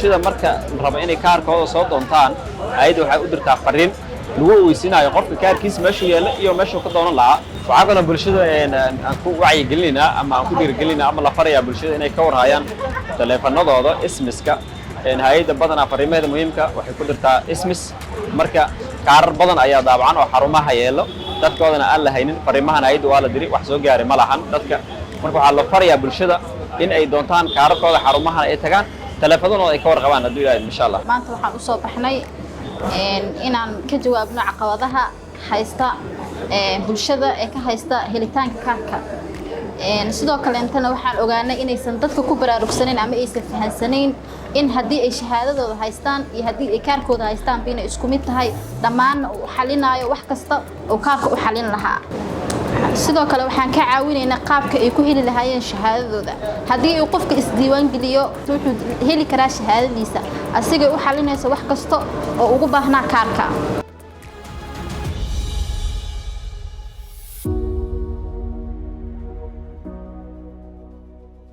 bulshada marka raba inay kaarkooda soo doontaan hay'addu waxay u dirtaa fariin lagu weydiinayo qofka kaarkiisa meesha yaala iyo meesha ka doonan lahaa waxa kale bulshada aan ku wacyi gelinayna ama aan ku dhiirigelinayna ama la farayaa bulshada inay ka warhayaan taleefanadooda ismiska hay'adda badanaa fariimaheeda muhiimka waxay ku dirtaa ismis marka kaarar badan ayaa daabacan oo xarumaha yeelo dadkoodana aan la haynin fariimahan hay'addu waa la diri wax soo gaaray ma lahan dadka marka waxaa la farayaa bulshada in ay doontaan kaararkooda xarumahan ay tagaan taleefanadooda ay ka warqabaan hadduu ilaahay insha Allah maanta waxaan u soo baxnay inaan ka jawaabno caqabadaha haysta bulshada ee ka haysta helitaanka kaarka sidoo kale intana waxaan ogaanay inaysan dadka ku baraarugsaneyn ama aysan fahansanayn in haddii ay shahaadadooda haystaan iyo haddii ay kaarkooda haystaan inay isku mid tahay dhammaan uu xalinayo wax kasta oo kaarka u xalin lahaa sidoo kale waxaan ka caawinaynaa qaabka ay ku heli lahaayeen shahaadadooda haddii uu qofka isdiiwaan geliyo wuxuu heli karaa shahaadadiisa asigay u xalinaysa wax kasta oo ugu baahnaa kaarka